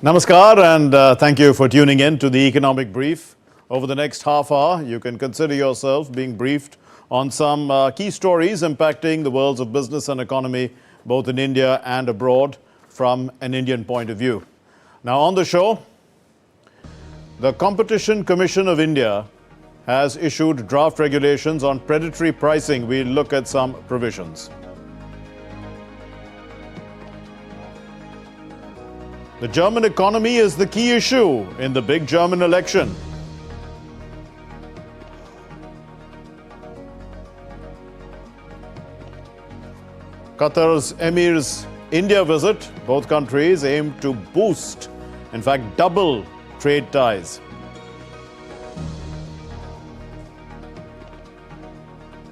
Namaskar and thank you for tuning in to the Economic Brief. Over the next half hour, you can consider yourself being briefed on some key stories impacting the worlds of business and economy, both in India and abroad, from an Indian point of view. Now on the show, the Competition Commission of India has issued draft regulations on predatory pricing. We'll look at some provisions. The German economy is the key issue in the big German election. Qatar's Emir's India visit, both countries aim to boost, in fact double, trade ties.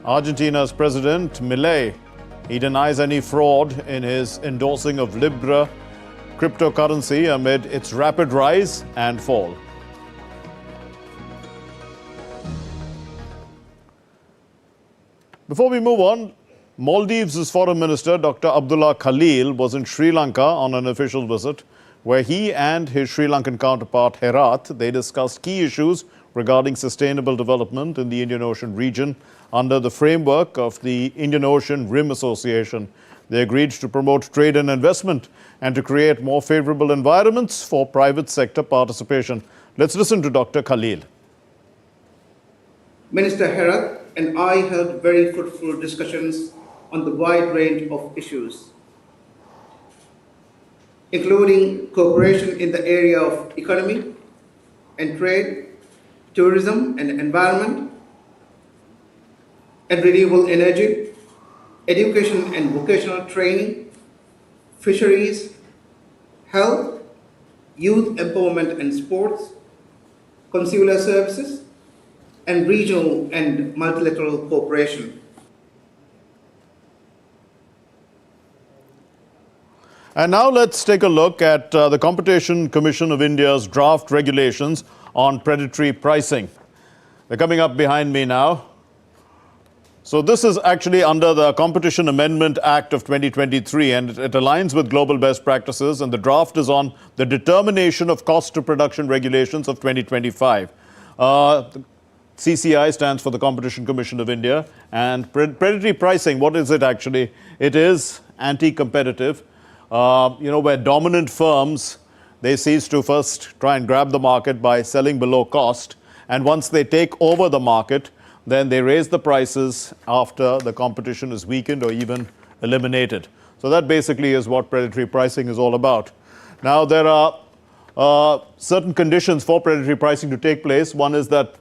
Argentina's President Milei, he denies any fraud in his endorsing of Libra cryptocurrency amid its rapid rise and fall. Before we move on, Maldives' Foreign Minister Dr. Abdullah Khalil was in Sri Lanka on an official visit where he and his Sri Lankan counterpart Herat, they discussed key issues regarding sustainable development in the Indian Ocean region under the framework of the Indian Ocean Rim Association. They agreed to promote trade and investment and to create more favorable environments for private sector participation. Let's listen to Dr. Khalil. Minister Herat and I held very fruitful discussions on the wide range of issues, including cooperation in the area of economy and trade, tourism and environment, and renewable energy, education and vocational training, fisheries, health, youth empowerment and sports, consular services, and regional and multilateral cooperation. And now let's take a look at the Competition Commission of India's draft regulations on predatory pricing. They're coming up behind me now. So this is actually under the Competition Amendment Act of 2023, and it aligns with global best practices, and the draft is on the determination of cost to production regulations of 2025. CCI stands for the Competition Commission of India, and predatory pricing, what is it actually? It is anti-competitive, where dominant firms, they cease to first try and grab the market by selling below cost, and once they take over the market, then they raise the prices after the competition is weakened or even eliminated. So that basically is what predatory pricing is all about. Now there are certain conditions for predatory pricing to take place. One is that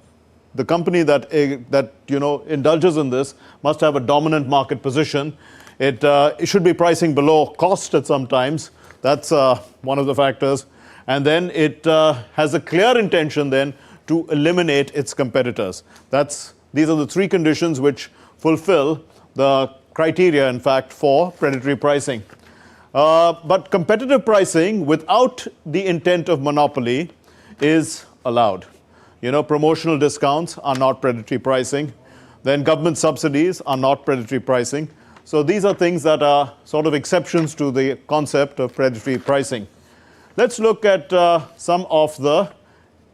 the company that indulges in this must have a dominant market position. It should be pricing below cost at some times. That's one of the factors. And then it has a clear intention then to eliminate its competitors. These are the three conditions which fulfill the criteria, in fact, for predatory pricing. But competitive pricing without the intent of monopoly is allowed. Promotional discounts are not predatory pricing. Then government subsidies are not predatory pricing. So these are things that are sort of exceptions to the concept of predatory pricing. Let's look at some of the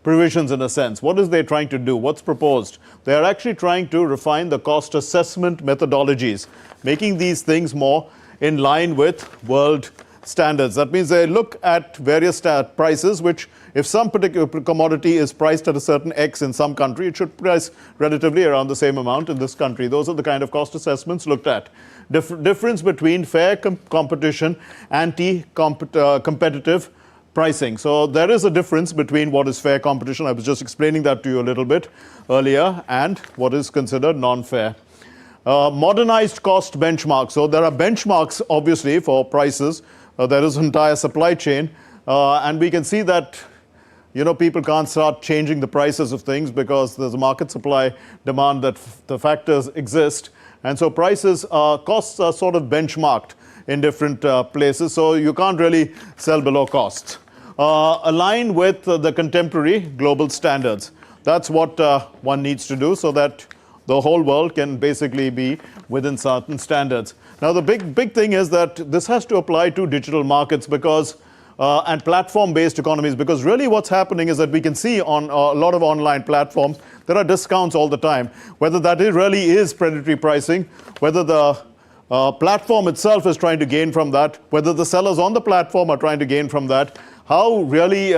provisions in a sense. What is they trying to do? What's proposed? They are actually trying to refine the cost assessment methodologies, making these things more in line with world standards. That means they look at various prices, which if some particular commodity is priced at a certain X in some country, it should price relatively around the same amount in this country. Those are the kind of cost assessments looked at. Difference between fair competition, anti-competitive pricing. So there is a difference between what is fair competition, I was just explaining that to you a little bit earlier, and what is considered non-fair. Modernized cost benchmarks. So there are benchmarks obviously for prices. There is an entire supply chain, and we can see that people can't start changing the prices of things because there's a market supply demand that the factors exist, and so costs are sort of benchmarked in different places, so you can't really sell below cost. Align with the contemporary global standards. That's what one needs to do so that the whole world can basically be within certain standards. Now the big thing is that this has to apply to digital markets because and platform-based economies, because really what's happening is that we can see on a lot of online platforms, there are discounts all the time. Whether that really is predatory pricing, whether the platform itself is trying to gain from that, whether the sellers on the platform are trying to gain from that, how really,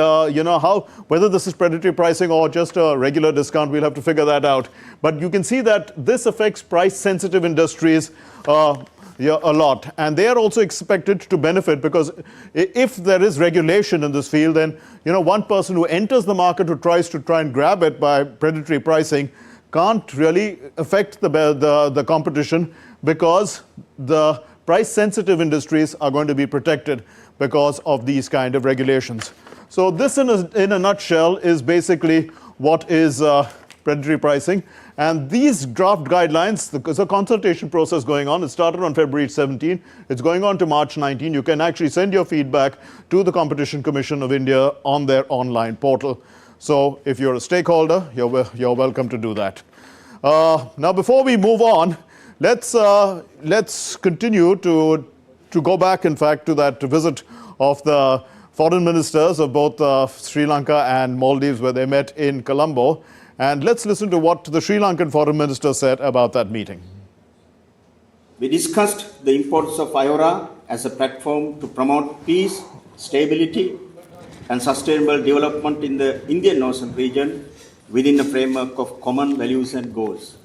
whether this is predatory pricing or just a regular discount, we'll have to figure that out. But you can see that this affects price-sensitive industries a lot. And they are also expected to benefit, because if there is regulation in this field, then one person who enters the market who tries to try and grab it by predatory pricing can't really affect the competition, because the price-sensitive industries are going to be protected because of these kind of regulations. So this, in a nutshell, is basically what is predatory pricing. And these draft guidelines, there's a consultation process going on. It started on February 17. It's going on to March 19. You can actually send your feedback to the Competition Commission of India on their online portal. So if you're a stakeholder, you're welcome to do that. Now, before we move on, let's continue to go back, in fact, to that visit of the foreign ministers of both Sri Lanka and Maldives, where they met in Colombo. And let's listen to what the Sri Lankan foreign minister said about that meeting. We discussed the importance of IORA as a platform to promote peace, stability, and sustainable development in the Indian Ocean region within the framework of common values and goals.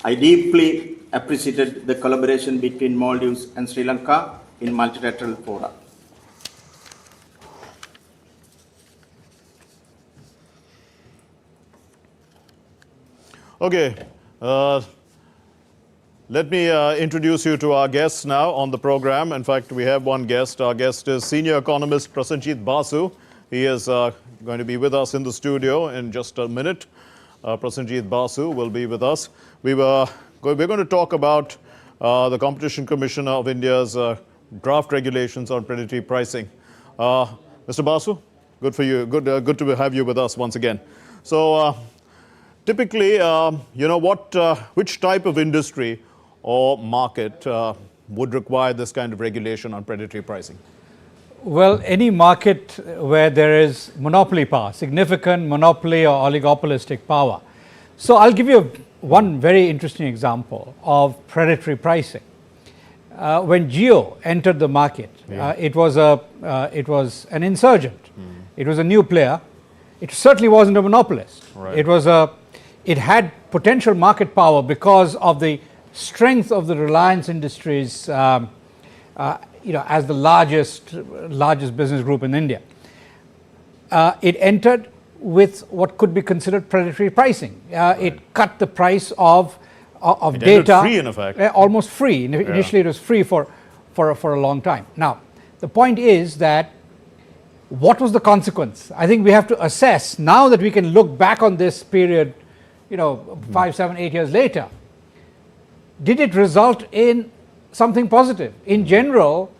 I deeply appreciated the collaboration between Maldives and Sri Lanka in multilateral fora. Okay, let me introduce you to our guests now on the program. In fact, we have one guest. Our guest is senior economist Prasenjit Basu. He is going to be with us in the studio in just a minute. Prasenjit Basu will be with us. We're going to talk about the Competition Commission of India's draft regulations on predatory pricing. Mr. Basu, good for you. Good to have you with us once again. So, typically, which type of industry or market would require this kind of regulation on predatory pricing? Well, any market where there is monopoly power, significant monopoly or oligopolistic power. So I'll give you one very interesting example of predatory pricing. When Jio entered the market, it was an insurgent. It was a new player. It certainly wasn't a monopolist. Right. It had potential market power because of the strength of the Reliance Industries, as the largest business group in India. It entered with what could be considered predatory pricing. Right. It cut the price of data. Free, in effect. Almost free. Initially, it was free for a long time. Now, the point is that what was the consequence? I think we have to assess, now that we can look back on this period, 5, 7, 8 years later, did it result in something positive? In general,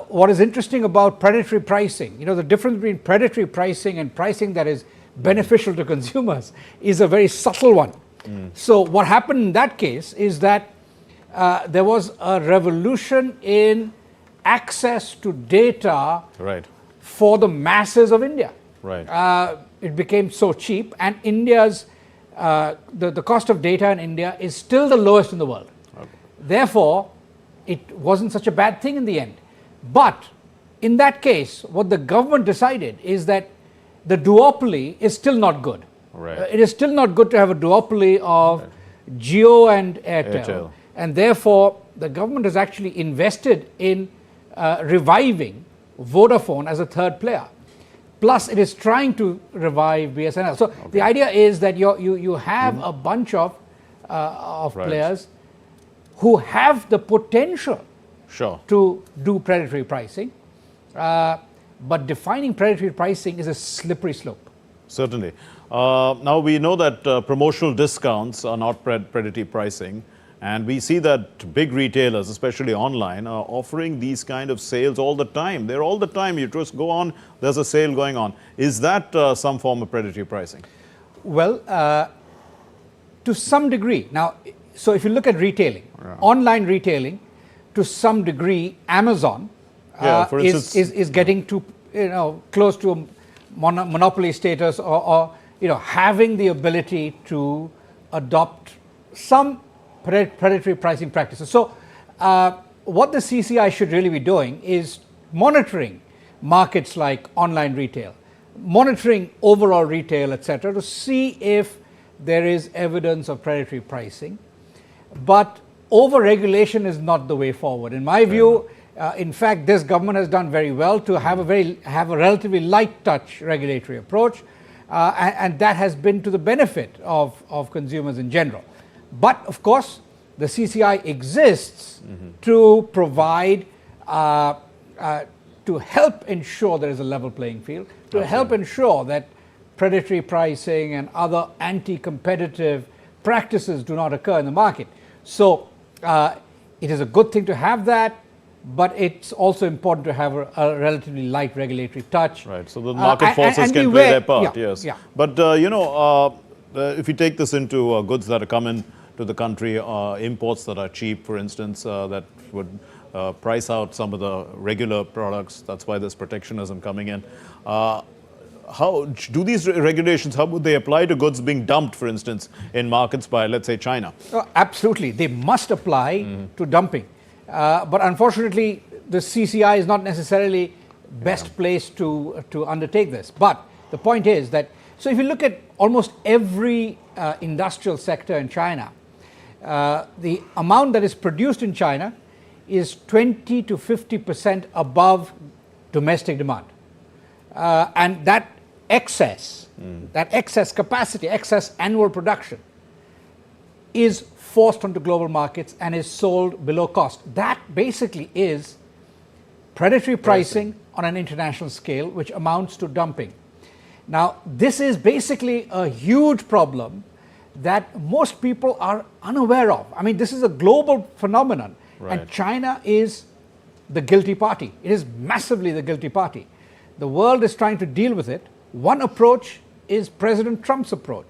what is interesting about predatory pricing, the difference between predatory pricing and pricing that is beneficial to consumers is a very subtle one. So what happened in that case is that there was a revolution in access to data. Right. For the masses of India. Right. It became so cheap, and India's the cost of data in India is still the lowest in the world. Okay. Therefore, it wasn't such a bad thing in the end. But in that case, what the government decided is that the duopoly is still not good. Right. It is still not good to have a duopoly of Jio and Airtel. And therefore, the government has actually invested in reviving Vodafone as a third player. Plus, it is trying to revive BSNL. So the idea is that you have a bunch of players who have the potential to do predatory pricing. But defining predatory pricing is a slippery slope. Certainly. Now we know that promotional discounts are not predatory pricing. And we see that big retailers, especially online, are offering these kind of sales all the time. They're all the time. You just go on, there's a sale going on. Is that some form of predatory pricing? Well, to some degree. Now, so if you look at retailing, online retailing, to some degree, Amazon for is getting to close to a monopoly status, or having the ability to adopt some predatory pricing practices. So what the CCI should really be doing is monitoring markets like online retail, monitoring overall retail, etc., to see if there is evidence of predatory pricing. But over-regulation is not the way forward. In my view, in fact, this government has done very well to have a relatively light touch regulatory approach, and that has been to the benefit of consumers in general. But of course, the CCI exists to provide, to help ensure there is a level playing field, to help ensure that predatory pricing and other anti-competitive practices do not occur in the market. So it is a good thing to have that, but it's also important to have a relatively light regulatory touch. Right, so the market forces can play their part, yes. Yeah. But, if you take this into goods that are coming to the country, imports that are cheap, for instance, that would price out some of the regular products, that's why there's protectionism coming in. How do these regulations, how would they apply to goods being dumped, for instance, in markets by, let's say, China? Absolutely, they must apply to dumping. But unfortunately, the CCI is not necessarily best placed to undertake this. But the point is that, so if you look at almost every industrial sector in China, the amount that is produced in China is 20 to 50% above domestic demand. And that excess capacity, excess annual production is forced onto global markets and is sold below cost. That basically is predatory pricing on an international scale, which amounts to dumping. Now, this is basically a huge problem that most people are unaware of. I mean, this is a global phenomenon, and China is the guilty party. It is massively the guilty party. The world is trying to deal with it. One approach is President Trump's approach.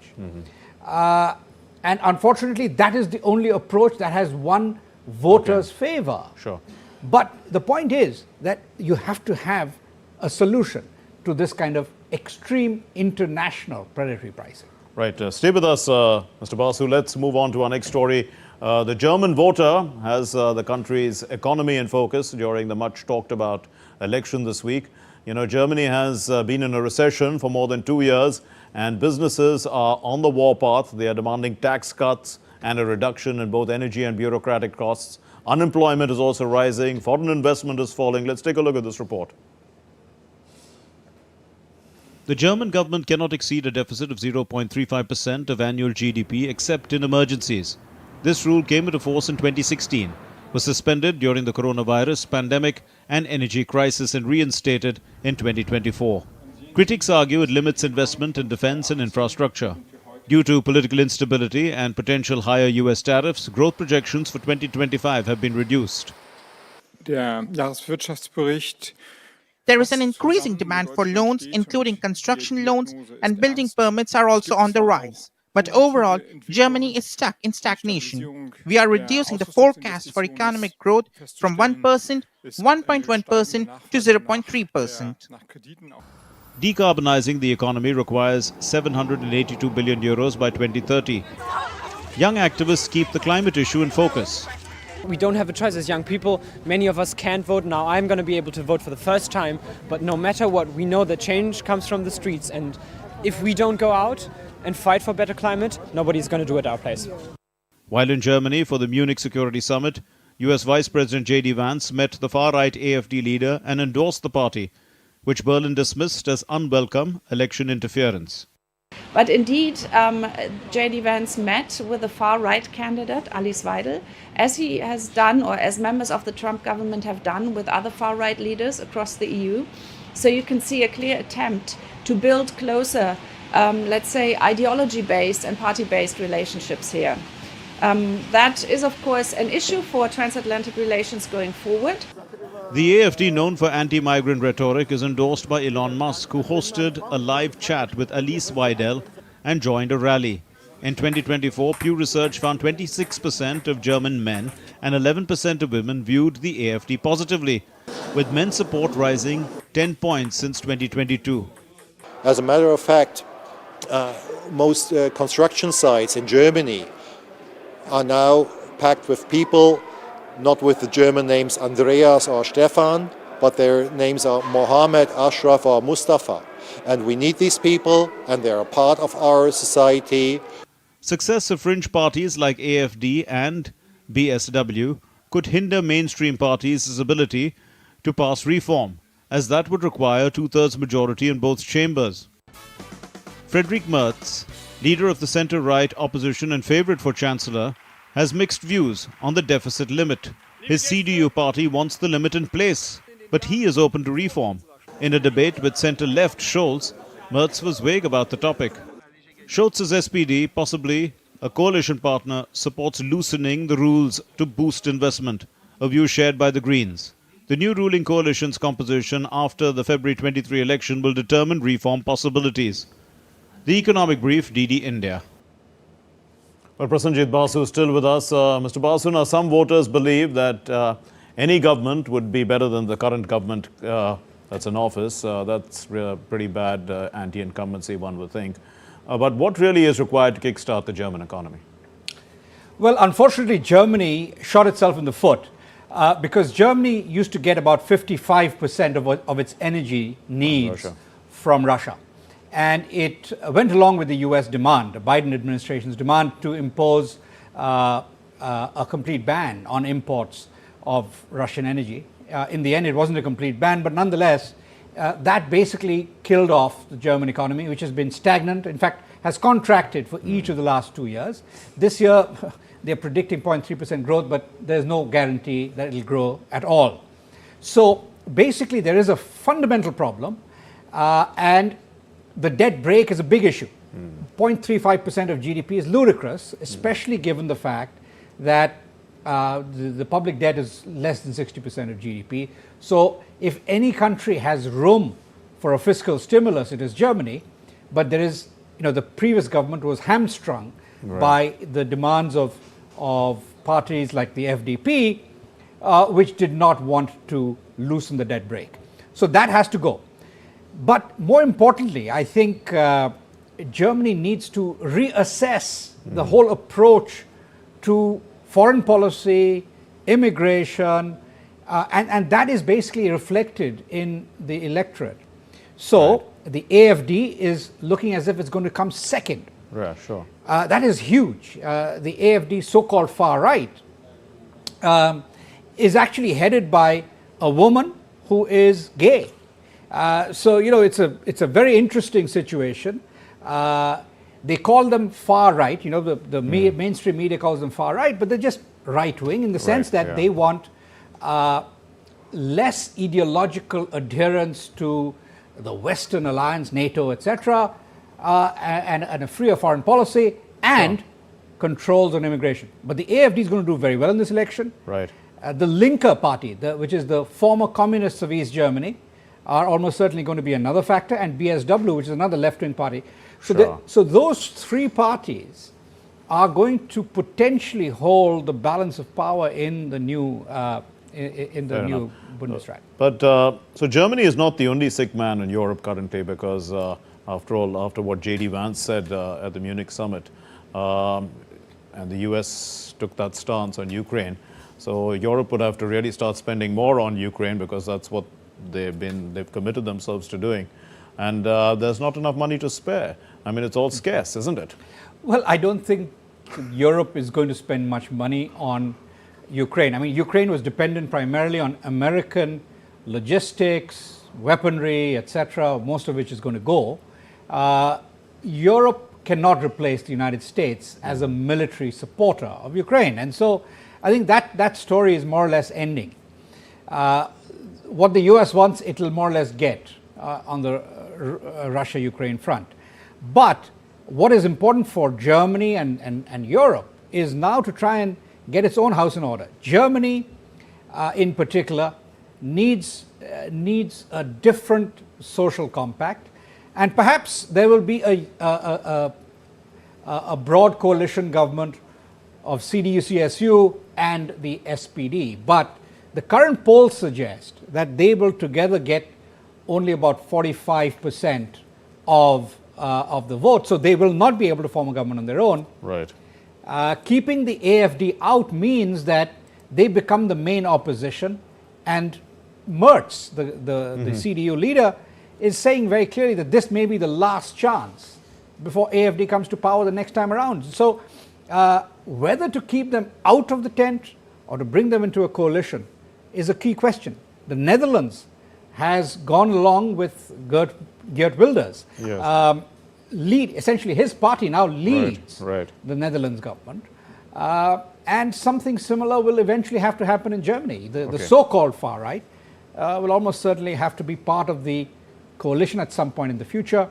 And unfortunately, that is the only approach that has won voters' favor. Sure. But the point is that you have to have a solution to this kind of extreme international predatory pricing. Right. Stay with us, Mr. Basu. Let's move on to our next story. The German voter has the country's economy in focus during the much talked about election this week. You know, Germany has been in a recession for more than 2 years, and businesses are on the warpath. They are demanding tax cuts and a reduction in both energy and bureaucratic costs. Unemployment is also rising. Foreign investment is falling. Let's take a look at this report. The German government cannot exceed a deficit of 0.35% of annual GDP except in emergencies. This rule came into force in 2016, was suspended during the coronavirus pandemic and energy crisis, and reinstated in 2024. Critics argue it limits investment in defense and infrastructure. Due to political instability and potential higher US tariffs, growth projections for 2025 have been reduced. Der Jahreswirtschaftsbericht. There is an increasing demand for loans, including construction loans, and building permits are also on the rise. But overall, Germany is stuck in stagnation. We are reducing the forecast for economic growth from 1%, 1.1% to 0.3%. Decarbonizing the economy requires 782 billion euros by 2030. Young activists keep the climate issue in focus. We don't have a choice as young people. Many of us can't vote. Now I'm going to be able to vote for the first time. But no matter what, we know that change comes from the streets. And if we don't go out and fight for better climate, nobody's going to do it our place. While in Germany for the Munich Security Summit, US Vice President J.D. Vance met the far-right AfD leader and endorsed the party, which Berlin dismissed as unwelcome election interference. But indeed, J.D. Vance met with the far-right candidate, Alice Weidel, as he has done, or as members of the Trump government have done with other far-right leaders across the EU. So you can see a clear attempt to build closer, let's say, ideology-based and party-based relationships here. That is, of course, an issue for transatlantic relations going forward. The AfD, known for anti-migrant rhetoric, is endorsed by Elon Musk, who hosted a live chat with Alice Weidel and joined a rally. In 2024, Pew Research found 26% of German men and 11% of women viewed the AfD positively, with men's support rising 10 points since 2022. As a matter of fact, most construction sites in Germany are now packed with people, not with the German names Andreas or Stefan, but their names are Mohammed, Ashraf or Mustafa. And we need these people, and they're a part of our society. Success of fringe parties like AfD and BSW could hinder mainstream parties' ability to pass reform, as that would require a two-thirds majority in both chambers. Friedrich Merz, leader of the centre-right opposition and favourite for Chancellor, has mixed views on the deficit limit. His CDU party wants the limit in place, but he is open to reform. In a debate with centre-left Scholz, Merz was vague about the topic. Scholz's SPD, possibly a coalition partner, supports loosening the rules to boost investment, a view shared by the Greens. The new ruling coalition's composition after the February 23 election will determine reform possibilities. The Economic Brief, DD India. Well, Prasenjit Basu is still with us. Mr. Basu, now some voters believe that any government would be better than the current government that's in office. That's pretty bad anti-incumbency, one would think. But what really is required to kickstart the German economy? Well, unfortunately, Germany shot itself in the foot because Germany used to get about 55% of its energy needs from Russia. And it went along with the US demand, the Biden administration's demand to impose a complete ban on imports of Russian energy. In the end, it wasn't a complete ban, but nonetheless, that basically killed off the German economy, which has been stagnant, in fact, has contracted for each of the last 2 years. This year, they're predicting 0.3% growth, but there's no guarantee that it'll grow at all. So basically, there is a fundamental problem, and the debt brake is a big issue. 0.35% of GDP is ludicrous, especially given the fact that the public debt is less than 60% of GDP. So if any country has room for a fiscal stimulus, it is Germany. But there is, the previous government was hamstrung by the demands of parties like the FDP, which did not want to loosen the debt brake. So that has to go. But more importantly, I think Germany needs to reassess the whole approach to foreign policy, immigration, and that is basically reflected in the electorate. So the AfD is looking as if it's going to come second. Yeah, sure. That is huge. The AfD, so-called far right, is actually headed by a woman who is gay. So it's a very interesting situation. They call them far right. The mainstream media calls them far right, but they're just right wing in the sense that they want less ideological adherence to the Western alliance, NATO, etc., and a freer foreign policy and controls on immigration. But the AfD is going to do very well in this election. Right. The Linke Party, which is the former communists of East Germany, are almost certainly going to be another factor, and BSW, which is another left-wing party. So those three parties are going to potentially hold the balance of power in the new Bundesrat. But so Germany is not the only sick man in Europe currently, because after all, after what J.D. Vance said at the Munich summit, and the US took that stance on Ukraine, so Europe would have to really start spending more on Ukraine, because that's what they've committed themselves to doing. And there's not enough money to spare. I mean, it's all scarce, isn't it? Well, I don't think Europe is going to spend much money on Ukraine. I mean, Ukraine was dependent primarily on American logistics, weaponry, etc., most of which is going to go. Europe cannot replace the United States as a military supporter of Ukraine. And so I think that story is more or less ending. What the US wants, it will more or less get on the Russia-Ukraine front. But what is important for Germany and Europe is now to try and get its own house in order. Germany, in particular, needs a different social compact, and perhaps there will be a a broad coalition government of CDU-CSU and the SPD. But the current polls suggest that they will together get only about 45% of the vote. So they will not be able to form a government on their own. Right. Keeping the AFD out means that they become the main opposition, and Merz, the CDU leader, is saying very clearly that this may be the last chance before AFD comes to power the next time around. So whether to keep them out of the tent or to bring them into a coalition is a key question. The Netherlands has gone along with Geert Wilders. Yes. Essentially his party now leads right. the Netherlands government. And something similar will eventually have to happen in Germany. The so-called far right will almost certainly have to be part of the coalition at some point in the future.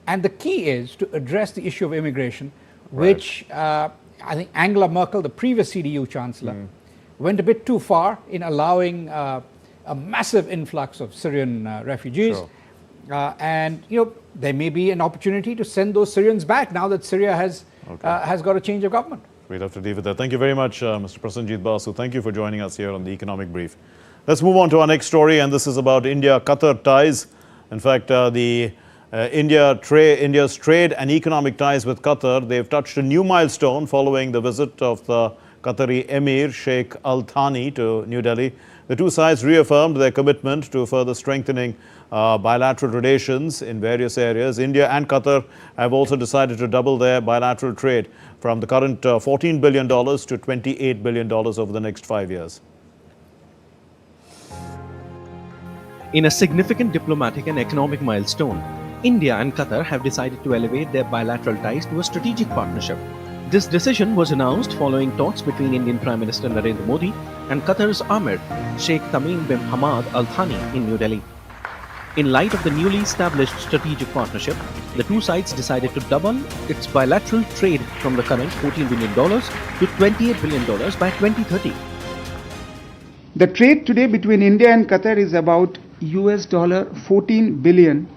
And the key is to address the issue of immigration, which I think Angela Merkel, the previous CDU chancellor, went a bit too far in allowing a massive influx of Syrian refugees. Sure. And there may be an opportunity to send those Syrians back now that Syria has got a change of government. We'll have to leave it there. Thank you very much, Mr. Prasenjit Basu. Thank you for joining us here on the Economic Brief. Let's move on to our next story, and this is about India-Qatar ties. In fact, India's trade and economic ties with Qatar, they've touched a new milestone following the visit of the Qatari Emir Sheikh Al Thani to New Delhi. The two sides reaffirmed their commitment to further strengthening bilateral relations in various areas. India and Qatar have also decided to double their bilateral trade from the current $14 billion to $28 billion over the next 5 years. In a significant diplomatic and economic milestone, India and Qatar have decided to elevate their bilateral ties to a strategic partnership. This decision was announced following talks between Indian Prime Minister Narendra Modi and Qatar's Emir Sheikh Tamim bin Hamad Al Thani in New Delhi. In light of the newly established strategic partnership, the two sides decided to double its bilateral trade from the current $14 billion to $28 billion by 2030. The trade today between India and Qatar is about $14 billion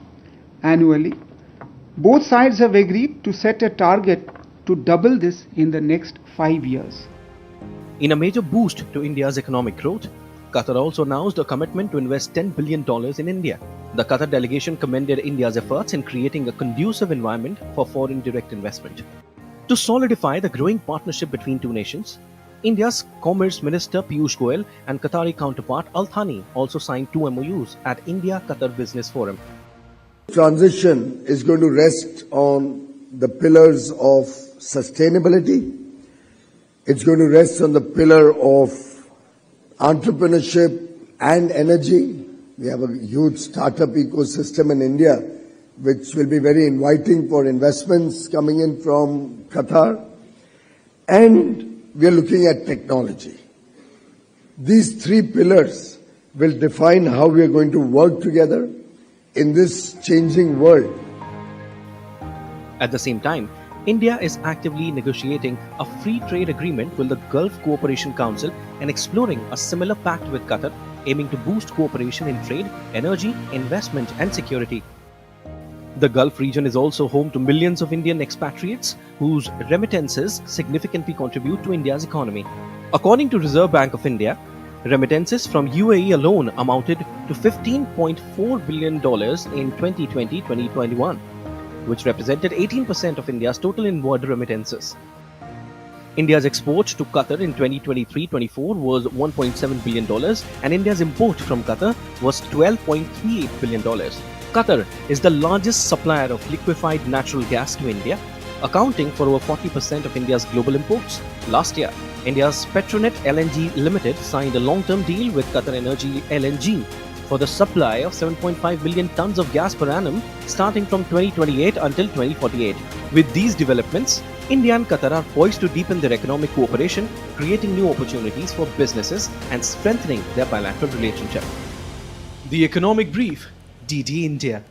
annually. Both sides have agreed to set a target to double this in the next 5 years. In a major boost to India's economic growth, Qatar also announced a commitment to invest $10 billion in India. The Qatar delegation commended India's efforts in creating a conducive environment for foreign direct investment. To solidify the growing partnership between two nations, India's Commerce Minister Piyush Goyal and Qatari counterpart Al Thani also signed 2 MOUs at India-Qatar Business Forum. Transition is going to rest on the pillars of sustainability. It's going to rest on the pillar of entrepreneurship and energy. We have a huge startup ecosystem in India, which will be very inviting for investments coming in from Qatar. And we are looking at technology. These 3 pillars will define how we are going to work together in this changing world. At the same time, India is actively negotiating a free trade agreement with the Gulf Cooperation Council and exploring a similar pact with Qatar, aiming to boost cooperation in trade, energy, investment and security. The Gulf region is also home to millions of Indian expatriates whose remittances significantly contribute to India's economy. According to Reserve Bank of India, remittances from UAE alone amounted to $15.4 billion in 2020-2021, which represented 18% of India's total inward remittances. India's export to Qatar in 2023-24 was $1.7 billion and India's import from Qatar was $12.38 billion. Qatar is the largest supplier of liquefied natural gas to India, accounting for over 40% of India's global imports. Last year, India's Petronet LNG Limited signed a long-term deal with Qatar Energy LNG for the supply of 7.5 billion tons of gas per annum starting from 2028 until 2048. With these developments, India and Qatar are poised to deepen their economic cooperation, creating new opportunities for businesses and strengthening their bilateral relationship. The Economic Brief, DD India.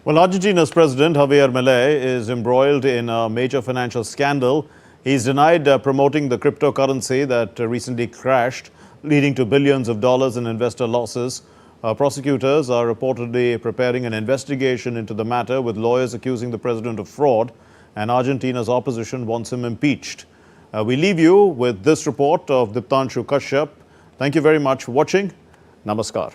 Well, Argentina's President Javier Milei is embroiled in a major financial scandal. He's denied promoting the cryptocurrency that recently crashed, leading to billions of dollars in investor losses. Prosecutors are reportedly preparing an investigation into the matter, with lawyers accusing the president of fraud, and Argentina's opposition wants him impeached. We leave you with this report of Diptanshu Kashyap. Thank you very much for watching. Namaskar.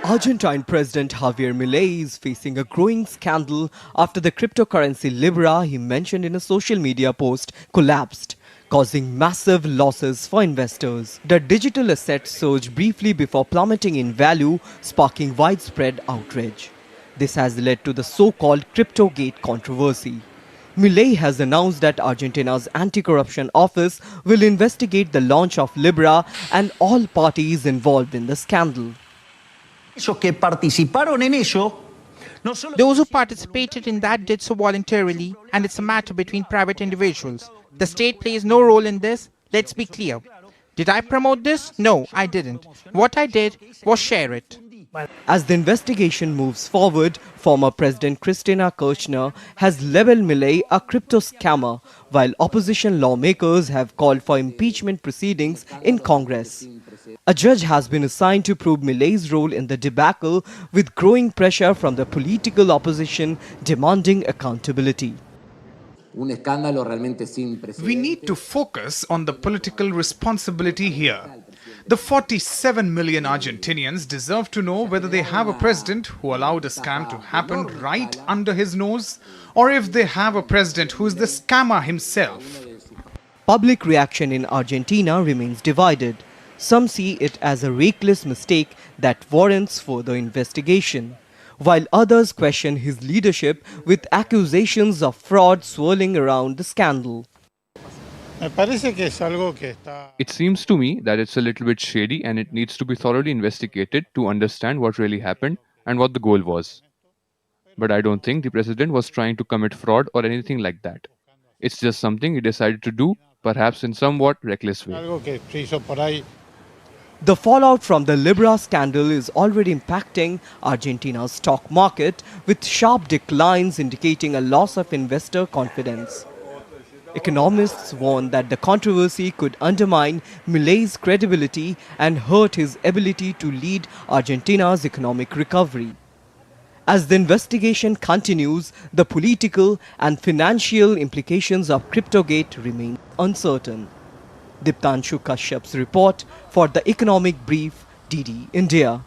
Argentine President Javier Milei is facing a growing scandal after the cryptocurrency Libra he mentioned in a social media post collapsed, causing massive losses for investors. The digital asset surged briefly before plummeting in value, sparking widespread outrage. This has led to the so-called CryptoGate controversy. Milei has announced that Argentina's anti-corruption office will investigate the launch of Libra and all parties involved in the scandal. Those who participated in that did so voluntarily, and it's a matter between private individuals. The state plays no role in this. Let's be clear. Did I promote this? No, I didn't. What I did was share it. As the investigation moves forward, former President Cristina Kirchner has labeled Milei a crypto scammer, while opposition lawmakers have called for impeachment proceedings in Congress. A judge has been assigned to probe Milei's role in the debacle, with growing pressure from the political opposition demanding accountability. We need to focus on the political responsibility here. The 47 million Argentinians deserve to know whether they have a president who allowed a scam to happen right under his nose, or if they have a president who is the scammer himself. Public reaction in Argentina remains divided. Some see it as a reckless mistake that warrants further investigation, while others question his leadership, with accusations of fraud swirling around the scandal. It seems to me that it's a little bit shady and it needs to be thoroughly investigated to understand what really happened and what the goal was. But I don't think the president was trying to commit fraud or anything like that. It's just something he decided to do, perhaps in somewhat reckless way. The fallout from the Libra scandal is already impacting Argentina's stock market, with sharp declines indicating a loss of investor confidence. Economists warn that the controversy could undermine Milei's credibility and hurt his ability to lead Argentina's economic recovery. As the investigation continues, the political and financial implications of CryptoGate remain uncertain. Diptanshu Kashyap's report for the Economic Brief, DD India.